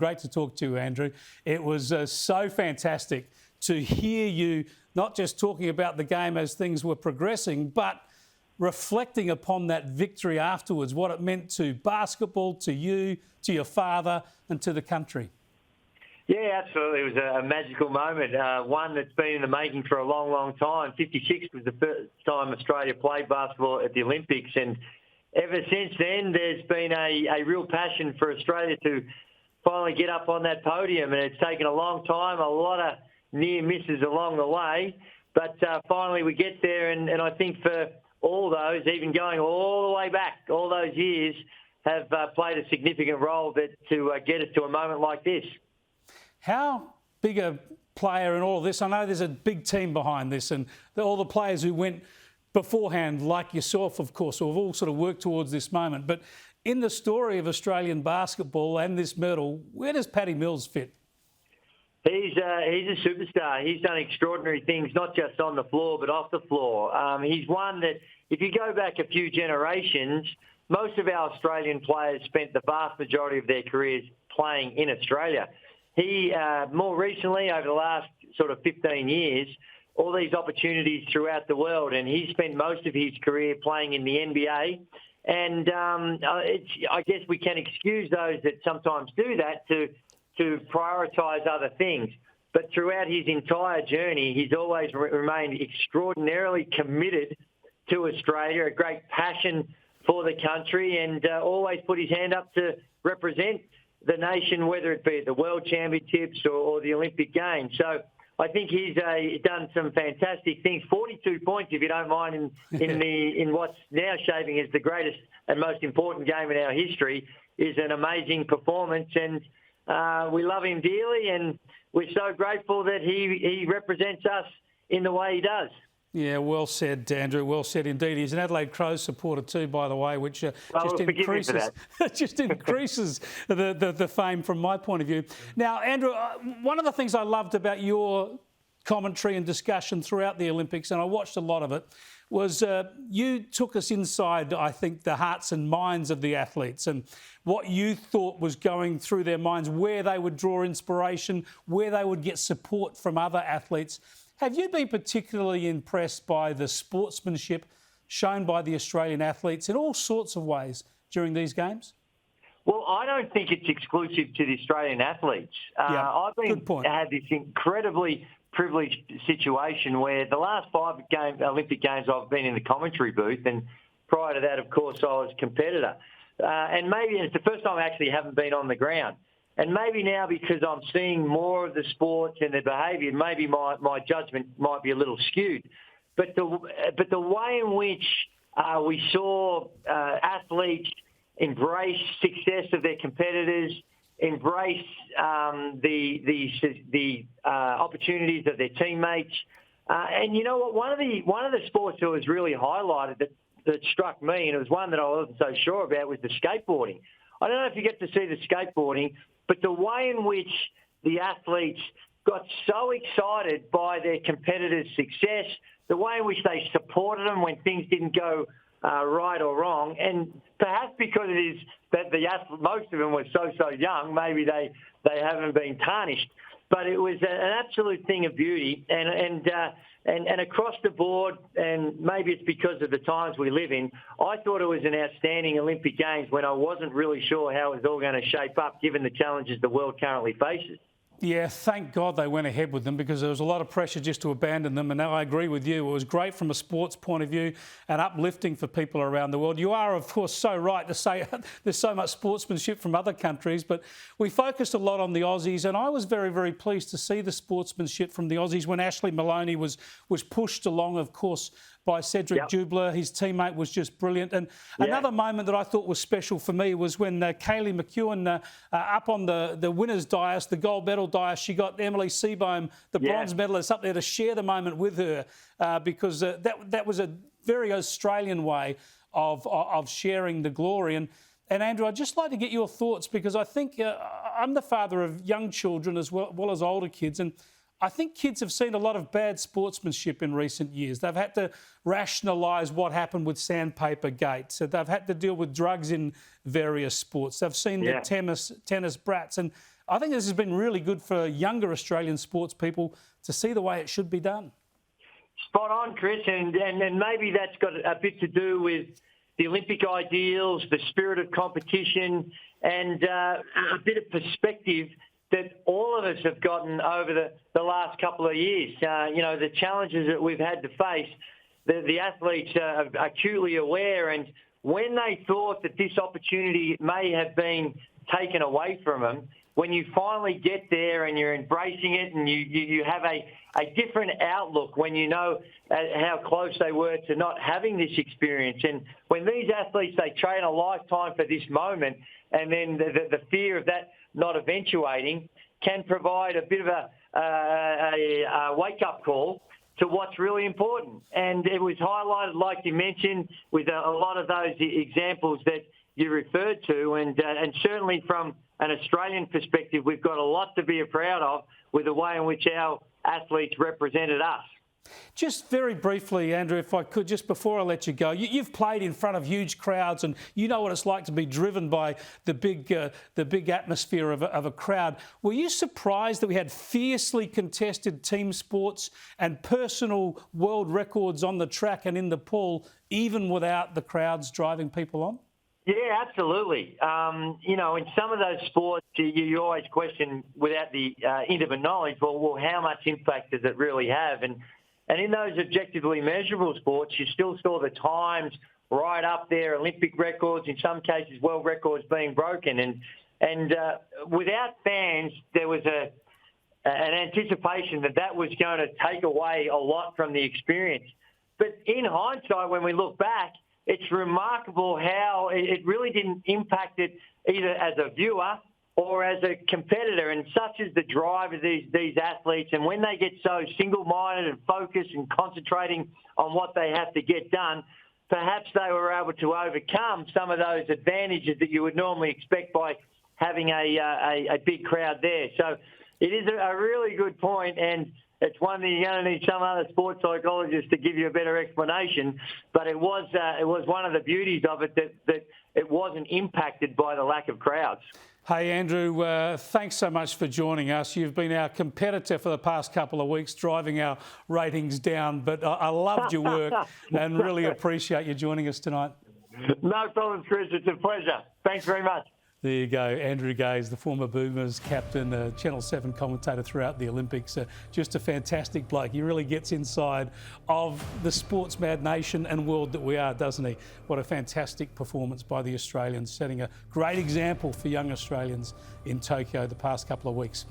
Great to talk to you, Andrew. It was so fantastic to hear you not just talking about the game as things were progressing, but reflecting upon that victory afterwards, what it meant to basketball, to you, to your father and to the country. Yeah, absolutely. It was a magical moment, one that's been in the making for a long, long time. 56 was the first time Australia played basketball at the Olympics, and ever since then there's been a real passion for Australia to finally get up on that podium, and it's taken a long time, a lot of near misses along the way, but finally we get there, and I think for all those, even going all the way back, all those years, have played a significant role to get us to a moment like this. How big a player in all of this? I know there's a big team behind this, and all the players who went beforehand, like yourself, of course, who have all sort of worked towards this moment. But in the story of Australian basketball and this medal, where does Paddy Mills fit? He's a superstar. He's done extraordinary things, not just on the floor, but off the floor. He's one that, if you go back a few generations, most of our Australian players spent the vast majority of their careers playing in Australia. He, more recently, over the last sort of 15 years, all these opportunities throughout the world, and he spent most of his career playing in the NBA. And I guess we can excuse those that sometimes do that to prioritise other things. But throughout his entire journey, he's always remained extraordinarily committed to Australia, a great passion for the country, and always put his hand up to represent the nation, whether it be at the World Championships or the Olympic Games. So I think he's done some fantastic things. 42 points, if you don't mind, in what's now shaping as the greatest and most important game in our history, is an amazing performance, and we love him dearly, and we're so grateful that he represents us in the way he does. Yeah, well said, Andrew. Well said indeed. He's an Adelaide Crows supporter too, by the way, which just increases the fame from my point of view. Now, Andrew, one of the things I loved about your commentary and discussion throughout the Olympics, and I watched a lot of it, was you took us inside, I think, the hearts and minds of the athletes and what you thought was going through their minds, where they would draw inspiration, where they would get support from other athletes. Have you been particularly impressed by the sportsmanship shown by the Australian athletes in all sorts of ways during these games? Well, I don't think it's exclusive to the Australian athletes. I've had this incredibly privileged situation where the last 5 Olympic Games I've been in the commentary booth, and prior to that, of course, I was a competitor. And maybe it's the first time I actually haven't been on the ground. And maybe now, because I'm seeing more of the sports and the behaviour, maybe my judgment might be a little skewed. But the way in which we saw athletes embrace success of their competitors, embrace the opportunities of their teammates, and you know what? One of the sports that was really highlighted that struck me, and it was one that I wasn't so sure about, was the skateboarding. I don't know if you get to see the skateboarding, but the way in which the athletes got so excited by their competitors' success, the way in which they supported them when things didn't go right or wrong, and perhaps because it is that most of them were so young, maybe they haven't been tarnished. But it was an absolute thing of beauty, and across the board, and maybe it's because of the times we live in, I thought it was an outstanding Olympic Games when I wasn't really sure how it was all going to shape up, given the challenges the world currently faces. Yeah, thank God they went ahead with them, because there was a lot of pressure just to abandon them. And now I agree with you. It was great from a sports point of view and uplifting for people around the world. You are, of course, so right to say there's so much sportsmanship from other countries, but we focused a lot on the Aussies, and I was very, very pleased to see the sportsmanship from the Aussies when Ashley Maloney was pushed along, of course, by Cedric Jubler. His teammate was just brilliant. And another moment that I thought was special for me was when Kaylee McEwen, up on the winner's dais, the gold medal dais, she got Emily Seabohm, the bronze medalist, up there to share the moment with her, because that was a very Australian way of sharing the glory. And Andrew, I'd just like to get your thoughts, because I think I'm the father of young children as well as older kids, and I think kids have seen a lot of bad sportsmanship in recent years. They've had to rationalise what happened with Sandpaper Gate. So they've had to deal with drugs in various sports. They've seen the tennis brats. And I think this has been really good for younger Australian sports people to see the way it should be done. Spot on, Chris, and maybe that's got a bit to do with the Olympic ideals, the spirit of competition, and a bit of perspective that all of us have gotten over the last couple of years. The challenges that we've had to face, the athletes are acutely aware, and when they thought that this opportunity may have been taken away from them, when you finally get there and you're embracing it and you have a different outlook when you know how close they were to not having this experience. And when these athletes, they train a lifetime for this moment, and then the fear of that not eventuating can provide a bit of a wake-up call to what's really important. And it was highlighted, like you mentioned, with a lot of those examples that you referred to, and certainly from an Australian perspective, we've got a lot to be proud of with the way in which our athletes represented us. Just very briefly, Andrew, if I could, just before I let you go, you've played in front of huge crowds and you know what it's like to be driven by the big atmosphere of a crowd. Were you surprised that we had fiercely contested team sports and personal world records on the track and in the pool, even without the crowds driving people on? Yeah, absolutely. In some of those sports, you always question without the intimate knowledge, well, how much impact does it really have? And in those objectively measurable sports, you still saw the times right up there, Olympic records, in some cases world records being broken. And without fans, there was an anticipation that was going to take away a lot from the experience. But in hindsight, when we look back, it's remarkable how it really didn't impact it either as a viewer or as a competitor. And such is the drive of these athletes. And when they get so single-minded and focused and concentrating on what they have to get done, perhaps they were able to overcome some of those advantages that you would normally expect by having a big crowd there. So it is a really good point, and it's one that you're going to need some other sports psychologist to give you a better explanation. But it was one of the beauties of it that it wasn't impacted by the lack of crowds. Hey, Andrew, thanks so much for joining us. You've been our competitor for the past couple of weeks, driving our ratings down. But I loved your work and really appreciate you joining us tonight. No problem, Chris. It's a pleasure. Thanks very much. There you go, Andrew Gaze, the former Boomers captain, Channel 7 commentator throughout the Olympics. Just a fantastic bloke. He really gets inside of the sports mad nation and world that we are, doesn't he? What a fantastic performance by the Australians, setting a great example for young Australians in Tokyo the past couple of weeks.